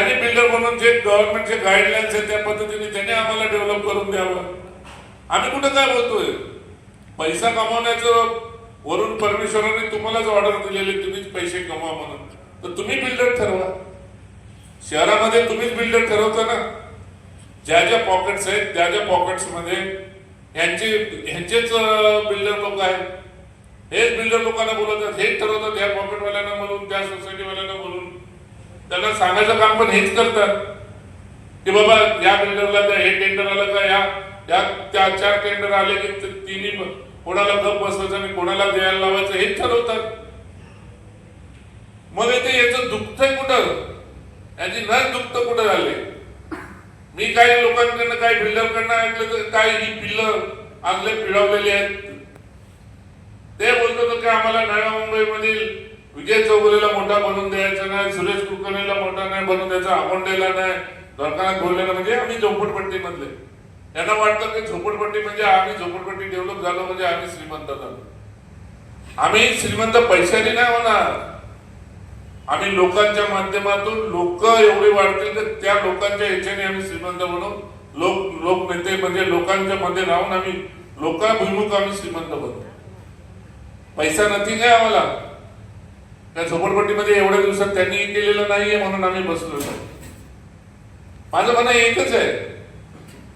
त्यांनी बिल्डर म्हणून जे गव्हर्नमेंटचे गाईडलाईन्स आहेत त्या पद्धतीने त्यांनी आम्हाला डेव्हलप करून द्यावं. आम्ही कुठं काय बोलतोय? पैसा कमावण्याचं वरून परमेश्वराने तुम्हालाच ऑर्डर दिलेली, तुम्हीच पैसे कमवा म्हणून. तर तुम्ही बिल्डर ठरवा. शहरामध्ये तुम्हीच बिल्डर ठरवता ना. ज्या ज्या पॉकेट्स आहेत त्या ज्या पॉकेट्स मध्ये ह्यांचेच बिल्डर लोक आहेत. हेच बिल्डर लोकांना बोलवतात, हेच ठरवतात, ह्या पॉकेटवाल्यांना म्हणून, त्या सोसायटीवाल्यांना म्हणून. त्यांना सांगायचं काम पण हेच करतात की बाबा या बिल्डरला द्या, हे टेंडर आलं का, या त्या 4 टेंडर आले की तिन्ही कोणाला गप बसवायचं आणि कोणाला द्यायला लावायचं हेच ठरवतात. मग ते याचं दुखतंय कुठं? याची नस दुखतं कुठं झाले? मी काही लोकांकडनं, काही बिल्डरकडनं ऐकलं तर काय ही पिल्लं आगले पिळवलेली आहेत. ते बोलतो की आम्हाला नव्या मुंबईमधील विजय चौगुलेला मोठा बनवून द्यायचा नाही, सुरेश कुलकर्णीला मोठा नाही बनवून द्यायचा, अकोंडेला नाही, दवाखान्यात बोललेला. म्हणजे आम्ही झोपडपट्टी मधले. त्यांना वाटतं की झोपडपट्टी म्हणजे आम्ही झोपडपट्टी डेव्हलप झालो म्हणजे आम्ही श्रीमंत झालो. आम्ही श्रीमंत पैशाने नाही होणार. आम्ही लोकांच्या माध्यमातून लोक एवढे वाढतील तर त्या लोकांच्या ह्याच्याने आम्ही श्रीमंत बनवू. लोक नेते म्हणजे लोकांच्या मध्ये राहून आम्ही लोकाभिमुख आम्ही श्रीमंत बनतो. पैसा नथिंग आहे आम्हाला. त्या झोपडपट्टीमध्ये एवढ्या दिवसात त्यांनी केलेलं नाहीये म्हणून आम्ही बसलो नाही. माझं म्हणणं एकच आहे,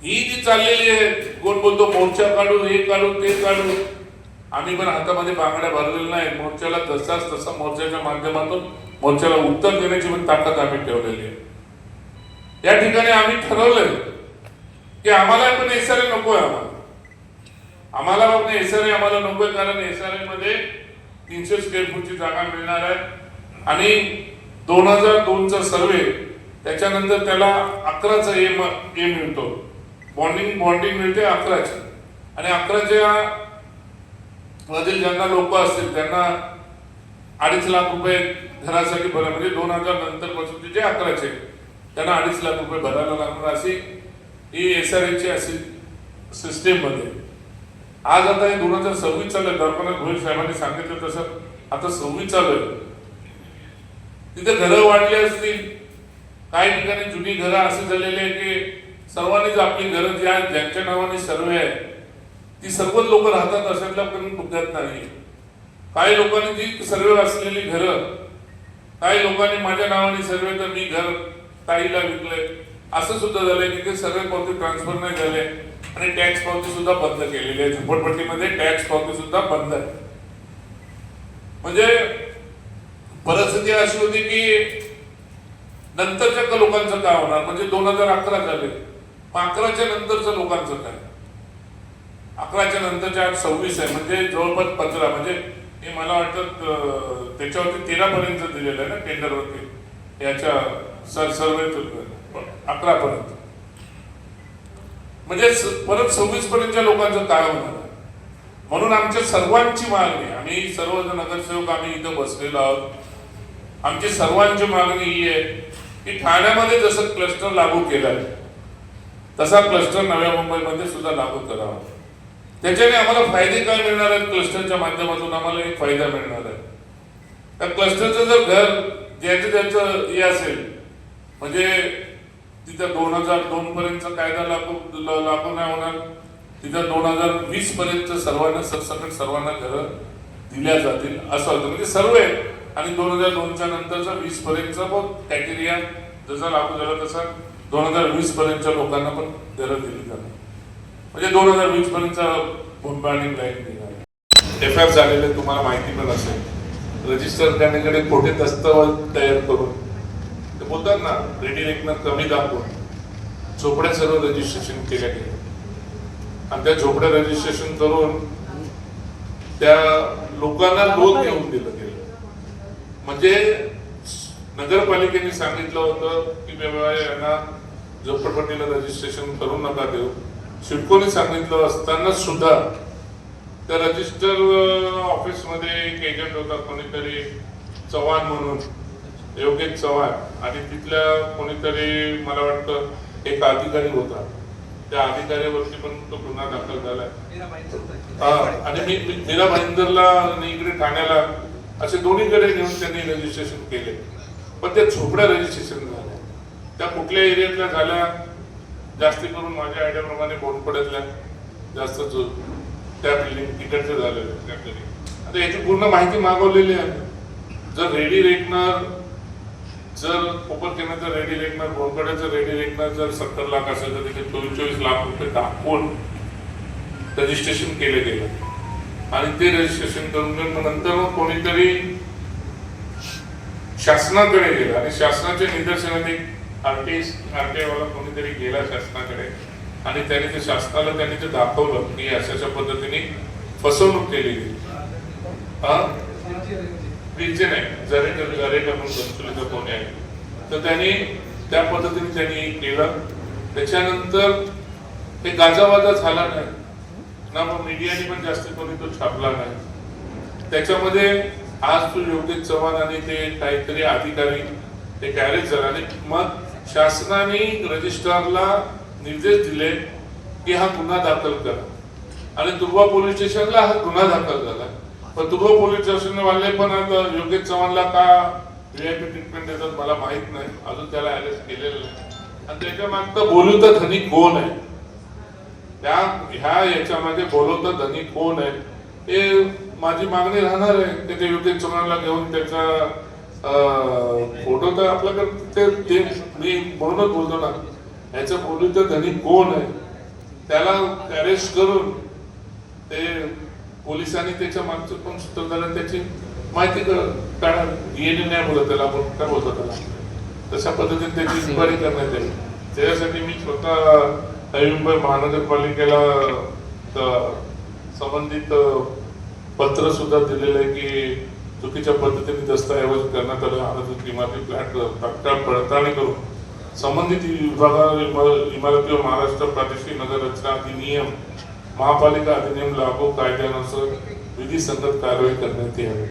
ही जी चाललेली आहे, कोण बोलतो मोर्चा काढू, हे काढू, ते काढू. आम्ही पण हातामध्ये बांगड्या भरलेल्या नाही. मोर्चाला तसाच तसा मोर्चाच्या माध्यमातून मोर्चाला उत्तर देण्याची पण ताकद आम्ही ठेवलेली आहे. या ठिकाणी आम्ही ठरवलंय की आम्हाला पण एसआरए नको आहे. आम्हाला पण एसआरए आम्हाला नको आहे, कारण एसआरए मध्ये 300 स्क्वेअर फूटची जागा मिळणार आहे आणि 2002चा सर्वे, त्याच्यानंतर त्याला 11चा ए मिळतो. बॉन्डिंग मिळते 11ची. आणि 11च्या मधील ज्यांना लोक असतील त्यांना 2.5 लाख रुपये घरासाठी भरा, म्हणजे 2000 नंतर पासून जे 11चे त्यांना 2.5 लाख रुपये भरायला लागणार अशी ही एसआरएची अशी सिस्टीम मध्ये. आज आता हे 2026 चालू आहे. दवाखान्यात घोष साहेबांनी सांगितलं तसं आता 26 चालू आहे. तिथे घरं वाढली असतील, काही ठिकाणी जुनी घरं असे झालेली आहे की सर्वांनीच आपली घरं ज्यांच्या नावाने सर्वे आहे ती सर्वच लोक राहतात अशातला पण बघत नाही. काही लोकांनी जी सर्वे असलेली घरं, काही लोकांनी माझ्या नावाने सर्वे तर मी घर ताईला विकलंय असं सुद्धा झालंय की ते सर्वे पावती ट्रान्सफर नाही झाले आणि टॅक्स पावती सुद्धा बंद केलेली आहे. झोपडपट्टीमध्ये टॅक्स पावती सुद्धा बंद आहे. म्हणजे परिस्थिती अशी होती की नंतरच्या लोकांचं काय होणार, म्हणजे 2011 झाले, 11च्या नंतरच्या लोकांचं काय? 11च्या नंतरच्या 26 आहे, म्हणजे जवळपास 15, म्हणजे हे मला वाटतं त्याच्यावरती 13 पर्यंत दिलेलं आहे ना टेंडरवरती याच्या सर्वे 11 पर्यंत. म्हणजे परत 26 पर्यंतच्या लोकांचं काय होणार? म्हणून आमच्या सर्वांची मागणी, आम्ही सर्वजण नगरसेवक आम्ही इथं बसलेलो आहोत, आमची सर्वांची मागणी ही आहे की ठाण्यामध्ये जसं क्लस्टर लागू केलाय तसा क्लस्टर नव्या मुंबईमध्ये सुद्धा लागू करावा. त्याच्याने आम्हाला फायदे काय मिळणार आहेत? क्लस्टरच्या माध्यमातून आम्हाला एक फायदा मिळणार आहे. त्या क्लस्टरचं जर घर ज्याचं हे असेल, म्हणजे तिथं 2002 पर्यंतचा कायदा लागू नाही होणार, तिथं 2020 पर्यंत सर्वांना सरसकट सर्वांना घरं दिल्या जातील असं होतं. म्हणजे सर्व आहे. आणि 2002च्या नंतरचा 20 पर्यंतचा पण क्रायटेरिया जसा लागू झाला तसा 2020 पर्यंतच्या लोकांना पण घरं दिली जाणार. म्हणजे 2020 पर्यंतचा बॉम्बार्डिंग लाईन निघाली. एफआयआर झालेले तुम्हाला माहिती पण असेल. रजिस्टर करण्याकडे खोटे दस्तऐवज तयार करून ते बोलतात ना रेडी रेकनं कमी दाखवून झोपड्या सर्व रजिस्ट्रेशन केल्या गेले आणि त्या झोपड्या रजिस्ट्रेशन करून त्या लोकांना लोन घेऊन दिलं गेलं. म्हणजे नगरपालिकेने सांगितलं होतं की यांना झोपडपट्टीला रजिस्ट्रेशन करू नका देऊ. सिडकोने सांगितलं असताना सुद्धा त्या रजिस्टर ऑफिस मध्ये एक एजंट होता कोणीतरी चव्हाण म्हणून, योगेश चव्हाण, आणि तिथल्या कोणीतरी मला वाटतं एक अधिकारी होता. त्या अधिकाऱ्यावरती पण तो गुन्हा दाखल झालाय. आणि मीरा भाईंदरला आणि इकडे ठाण्याला असे दोन्हीकडे नेऊन त्यांनी रजिस्ट्रेशन केले. पण त्या झोपड्या रजिस्ट्रेशन झाल्या. कुठल्या एरियातल्या झाल्या, जास्ती करून माझ्या आयडियाप्रमाणे बोनपड्यातल्या जास्त जो त्या बिल्डिंग तिकडचे झालेले त्याकडे. आता याची पूर्ण माहिती मागवलेली आहे. जर रेडी रेकनर, जर कोपरखेरण्याचं रेडी रेकनर, बोनपड्याचं रेडी रेकनर जर 70 लाख असेल तर तिथे 24 लाख रुपये दाखवून रजिस्ट्रेशन केले गेलं आणि ते रजिस्ट्रेशन करून नंतर मग कोणीतरी शासनाकडे गेला आणि शासनाच्या निदर्शनाने आरटीआय वाला कोणीतरी गेला शासनाकडे आणि त्याने ते शासनाला त्यांनी ते दाखवलं की अशा पद्धतीने फसवणूक केली गेली. नाही जरेटा म्हणून घनसोलीचा कोणी आहे तर त्यांनी त्या पद्धतीने त्यांनी केलं. त्याच्यानंतर ते गाजावाजा झाला नाही ना, मग मीडियाने पण जास्त कोणी तो छापला नाही. त्याच्यामध्ये आज तो योगेश चव्हाण आणि ते काहीतरी अधिकारी ते गॅरेज झाला आणि मग शासनाने रजिस्ट्रारला निर्देश दिले की हा गुन्हा दाखल करा आणि दुर्वा पोलीस स्टेशनला हा गुन्हा दाखल झाला. पण दुर्वा पोलीस स्टेशन वाले पण योगेश चव्हाणला का व्हीआयपी ट्रीटमेंट देतात मला माहित नाही, अजून त्याला अरेस्ट केलेलं नाही. आणि त्याच्या मागचा बोलवता धनी कोण आहे, ह्या याच्यामध्ये बोलवता धनी कोण आहे हे माझी मागणी राहणार आहे. ते योगेश चव्हाणला घेऊन त्याचा फोटो तर आपल्याकडे ते मी म्हणूनच बोलतो ना, ह्याचं बोलवता धनी कोण आहे त्याला अरेस्ट करून ते पोलिसांनी त्याच्या मागचं पण सूत्रधार त्याची माहिती काढा. डीएनए नाही बोलत त्याला, आपण काय बोलतो त्याला, तशा पद्धतीने त्याची इन्क्वायरी करण्यात येईल. त्याच्यासाठी मी स्वतः नवी मुंबई महानगरपालिकेला संबंधित पत्र सुद्धा दिलेलं आहे की चुकीच्या पद्धतीने दस्तऐवज करण्यात आलं आणि इमारती फ्लॅट तात्काळ पडताळणी करून संबंधित इमारतीवर महाराष्ट्र प्रादेशिक नगर रचना अधिनियम, महापालिका अधिनियम लागू कायद्यानुसार विधिसंगत कारवाई करण्यात यावी.